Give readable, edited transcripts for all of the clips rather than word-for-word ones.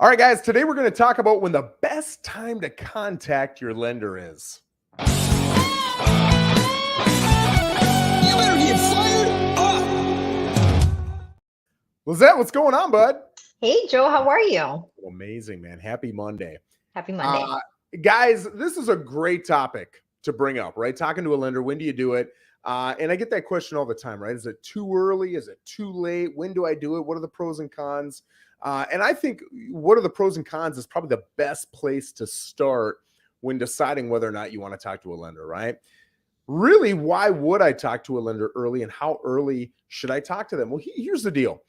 All right, guys, today we're going to talk about when the best time to contact your lender is. You better get fired up. Lissette, what's going on, bud? Hey, Joe, how are you? Amazing, man. Happy Monday. Happy Monday. Guys, this is a great topic to bring up, right? Talking to a lender, when do you do it? And I get that question all the time, right? Is it too early? Is it too late? When do I do it? What are the pros and cons? And I think what are the pros and cons is probably the best place to start when deciding whether or not you want to talk to a lender, right? Really, why would I talk to a lender early, and how early should I talk to them? Well, here's the deal.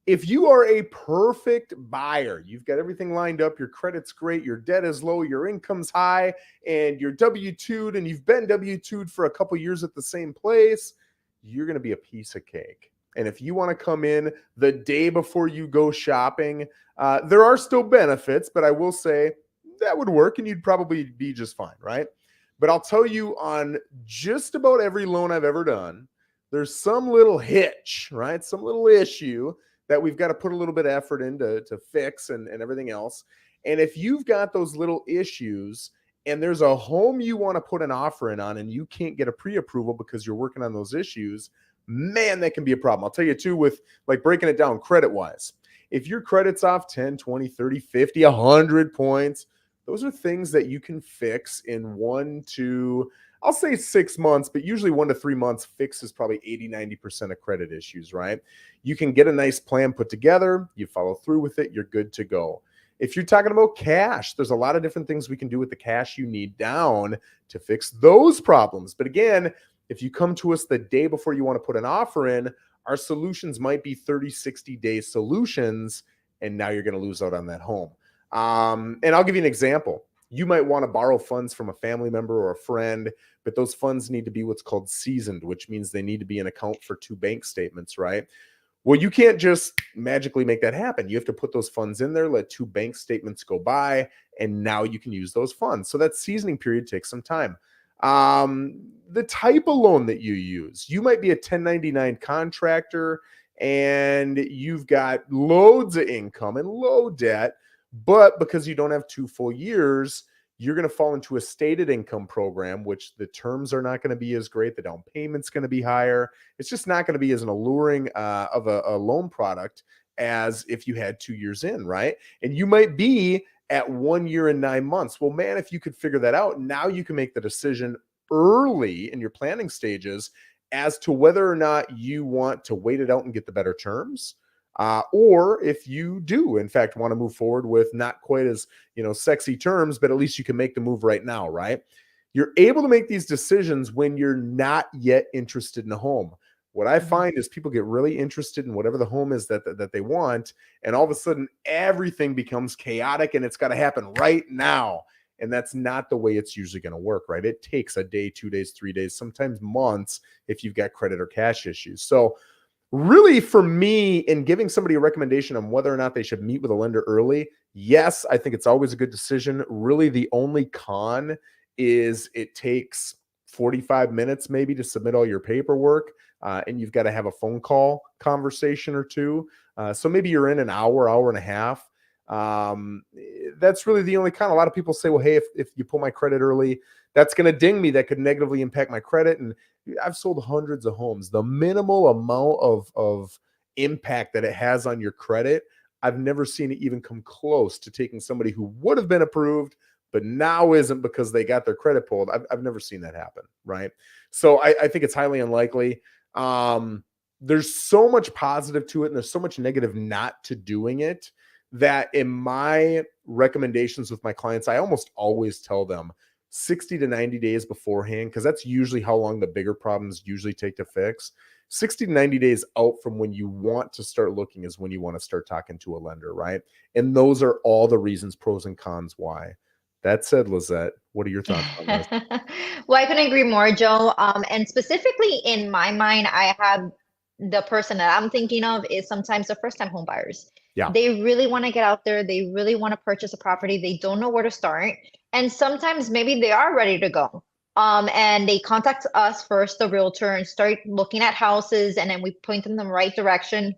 If you are a perfect buyer, you've got everything lined up, your credit's great, your debt is low, your income's high, and you're W-2'd and you've been W-2'd for a couple years at the same place, you're going to be a piece of cake. And if you want to come in the day before you go shopping, there are still benefits, but I will say that would work and you'd probably be just fine, right? But I'll tell you, on just about every loan I've ever done, there's some little hitch, right? Some little issue that we've got to put a little bit of effort into to fix and everything else. And if you've got those little issues and there's a home you want to put an offer in on and you can't get a pre-approval because you're working on those issues, man, that can be a problem. I'll tell you too, with like breaking it down credit-wise. If your credit's off 10, 20, 30, 50, 100 points, those are things that you can fix in 1 to, I'll say 6 months, but usually 1 to 3 months fixes probably 80, 90% of credit issues, right? You can get a nice plan put together, you follow through with it, you're good to go. If you're talking about cash, there's a lot of different things we can do with the cash you need down to fix those problems. But again, if you come to us the day before you want to put an offer in, our solutions might be 30, 60-day solutions, and now you're going to lose out on that home. And I'll give you an example. You might want to borrow funds from a family member or a friend, but those funds need to be what's called seasoned, which means they need to be an account for 2 bank statements, right? Well, you can't just magically make that happen. You have to put those funds in there, let 2 bank statements go by, and now you can use those funds. So that seasoning period takes some time. The type of loan that you use, you might be a 1099 contractor and you've got loads of income and low debt, but because you don't have 2 full years, you're going to fall into a stated income program, which the terms are not going to be as great. The down payment's going to be higher. It's just not going to be as an alluring of a loan product as if you had 2 years in, right? And you might be at 1 year and 9 months. Well, man, if you could figure that out, now you can make the decision early in your planning stages as to whether or not you want to wait it out and get the better terms. Or if you do, in fact, want to move forward with not quite as, sexy terms, but at least you can make the move right now, right? You're able to make these decisions when you're not yet interested in a home. What I find is people get really interested in whatever the home is that they want, and all of a sudden everything becomes chaotic and it's got to happen right now. And that's not the way it's usually going to work, right? It takes a day, 2 days, 3 days, sometimes months if you've got credit or cash issues. So really, for me, in giving somebody a recommendation on whether or not they should meet with a lender early, yes, I think it's always a good decision. Really, the only con is it takes 45 minutes maybe to submit all your paperwork, and you've got to have a phone call conversation or two. So maybe you're in an hour, hour and a half. That's really the only con. A lot of people say, well, hey, if you pull my credit early, that's going to ding me. That could negatively impact my credit. And I've sold hundreds of homes. The minimal amount of impact that it has on your credit, I've never seen it even come close to taking somebody who would have been approved, but now isn't because they got their credit pulled. I've never seen that happen, right? So I think it's highly unlikely. There's so much positive to it, and there's so much negative not to doing it, that in my recommendations with my clients, I almost always tell them 60 to 90 days beforehand, because that's usually how long the bigger problems usually take to fix. 60 to 90 days out from when you want to start looking is when you want to start talking to a lender, right? And those are all the reasons, pros and cons, why. That said, Lissette, what are your thoughts on this? Well, I couldn't agree more, Joe. And specifically in my mind, I have the person that I'm thinking of is sometimes the first-time home buyers. Yeah. They really want to get out there. They really want to purchase a property. They don't know where to start. And sometimes maybe they are ready to go. And they contact us first, the realtor, and start looking at houses, and then we point them in the right direction.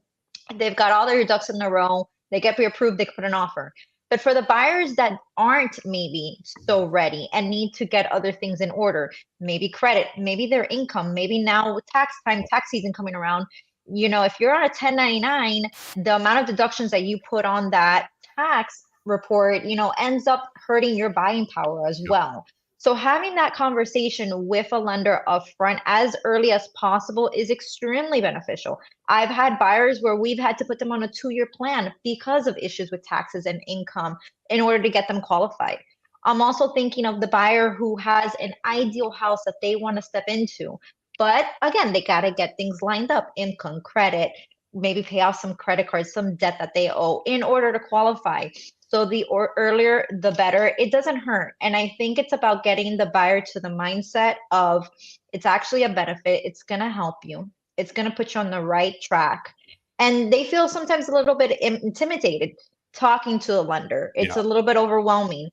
They've got all their ducks in a row. They get pre-approved, they put an offer. But for the buyers that aren't maybe so ready and need to get other things in order, maybe credit, maybe their income, maybe now with tax time, tax season coming around, if you're on a 1099, the amount of deductions that you put on that tax report, ends up hurting your buying power as well. So having that conversation with a lender upfront as early as possible is extremely beneficial. I've had buyers where we've had to put them on a 2-year plan because of issues with taxes and income in order to get them qualified. I'm also thinking of the buyer who has an ideal house that they want to step into. But again, they got to get things lined up, income, credit, maybe pay off some credit cards, some debt that they owe in order to qualify. So the earlier, the better. It doesn't hurt. And I think it's about getting the buyer to the mindset of it's actually a benefit. It's going to help you. It's going to put you on the right track. And they feel sometimes a little bit intimidated talking to a lender. It's a little bit overwhelming.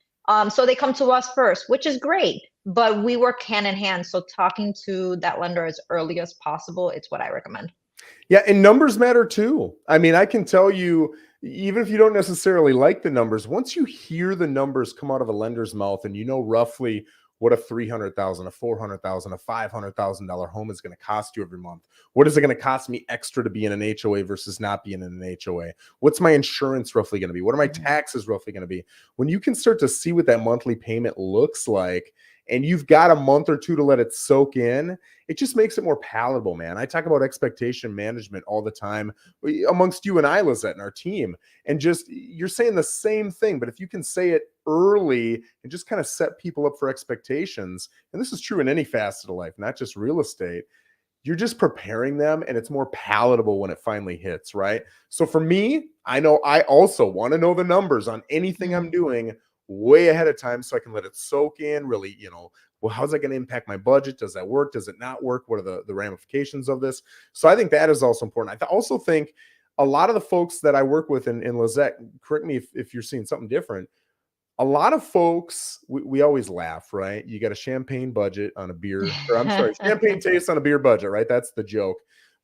So they come to us first, which is great, but we work hand in hand. So talking to that lender as early as possible, it's what I recommend. Yeah, and numbers matter too. I mean, I can tell you, even if you don't necessarily like the numbers, once you hear the numbers come out of a lender's mouth and you know roughly what a $300,000, a $400,000, a $500,000 home is going to cost you every month. What is it going to cost me extra to be in an HOA versus not being in an HOA? What's my insurance roughly going to be? What are my taxes roughly going to be? When you can start to see what that monthly payment looks like, and you've got a month or two to let it soak in, it just makes it more palatable, man. I talk about expectation management all the time amongst you and I, Lissette, and our team. And just, you're saying the same thing, but if you can say it early and just kind of set people up for expectations, and this is true in any facet of life, not just real estate, you're just preparing them and it's more palatable when it finally hits, right? So for me, I know I also want to know the numbers on anything I'm doing way ahead of time so I can let it soak in, really, well, how's that going to impact my budget? Does that work? Does it not work? What are the ramifications of this? So I think that is also important. I also think a lot of the folks that I work with in Lissette, correct me if you're seeing something different, a lot of folks, we always laugh, right? You got a champagne budget on a beer, or I'm sorry, champagne taste on a beer budget, right? That's the joke.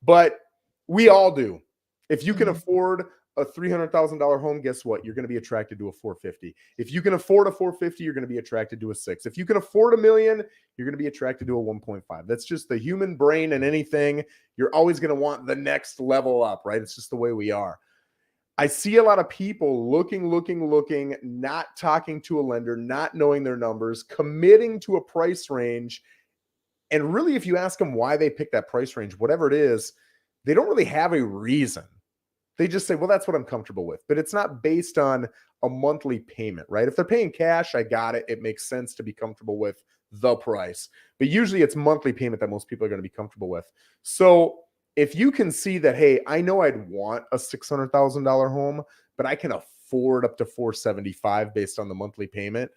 But we all do. If you can afford a $300,000 home, guess what? You're going to be attracted to a 450. If you can afford a 450, you're going to be attracted to a 6. If you can afford $1 million, you're going to be attracted to a 1.5. That's just the human brain and anything. You're always going to want the next level up, right? It's just the way we are. I see a lot of people looking, not talking to a lender, not knowing their numbers, committing to a price range. And really, if you ask them why they pick that price range, whatever it is, they don't really have a reason. They just say, well, that's what I'm comfortable with. But it's not based on a monthly payment, right? If they're paying cash, I got it. It makes sense to be comfortable with the price. But usually it's monthly payment that most people are going to be comfortable with. So if you can see that, hey, I know I'd want a $600,000 home, but I can afford up to $475,000 based on the monthly payment.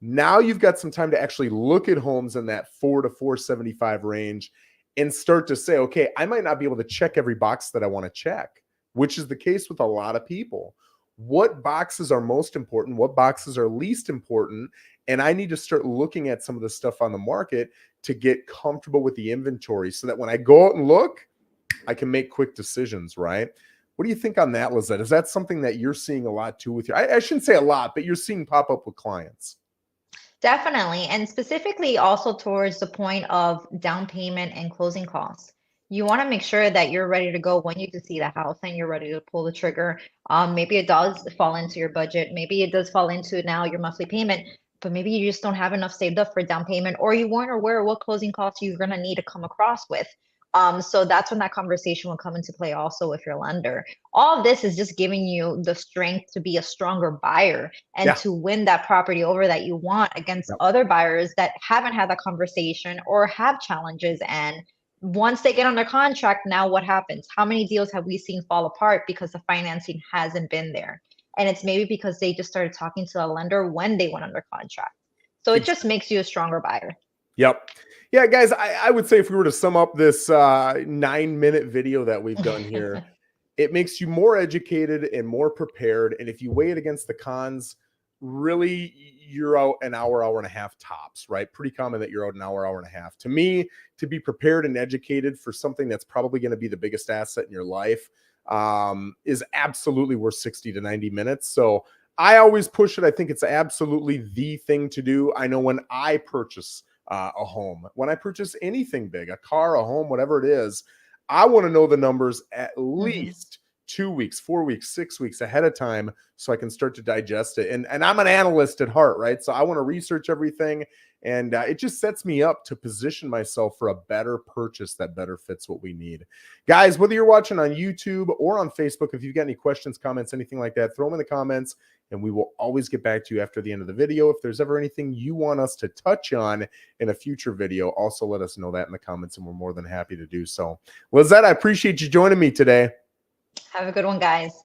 Now you've got some time to actually look at homes in that $400,000 to $475,000 range and start to say, okay, I might not be able to check every box that I want to check, which is the case with a lot of people. What boxes are most important? What boxes are least important? And I need to start looking at some of the stuff on the market to get comfortable with the inventory so that when I go out and look, I can make quick decisions, right? What do you think on that, Lissette? Is that something that you're seeing a lot too with you? I shouldn't say a lot, but you're seeing pop up with clients. Definitely. And specifically also towards the point of down payment and closing costs. You want to make sure that you're ready to go when you do see the house and you're ready to pull the trigger. Maybe it does fall into your budget. Maybe it does fall into now your monthly payment, but maybe you just don't have enough saved up for down payment, or you weren't aware of what closing costs you're going to need to come across with. So that's when that conversation will come into play also with your lender. All of this is just giving you the strength to be a stronger buyer and to win that property over that you want against other buyers that haven't had that conversation or have challenges. And once they get under contract, now what happens? How many deals have we seen fall apart because the financing hasn't been there? And it's maybe because they just started talking to a lender when they went under contract. So it just makes you a stronger buyer. Yep. Yeah, guys, I would say if we were to sum up this 9-minute video that we've done here, it makes you more educated and more prepared. And if you weigh it against the cons, really you're out an hour and a half tops, right? Pretty common that you're out an hour and a half. To me, to be prepared and educated for something that's probably going to be the biggest asset in your life is absolutely worth 60 to 90 minutes. So I always push it. I think it's absolutely the thing to do. I know when I purchase a home, when I purchase anything big, a car, a home, whatever it is, I want to know the numbers at least 2 weeks, 4 weeks, 6 weeks ahead of time so I can start to digest it. And I'm an analyst at heart, right? So I want to research everything. And it just sets me up to position myself for a better purchase that better fits what we need. Guys, whether you're watching on YouTube or on Facebook, if you've got any questions, comments, anything like that, throw them in the comments and we will always get back to you after the end of the video. If there's ever anything you want us to touch on in a future video, also let us know that in the comments and we're more than happy to do so. Lissette, I appreciate you joining me today. Have a good one, guys.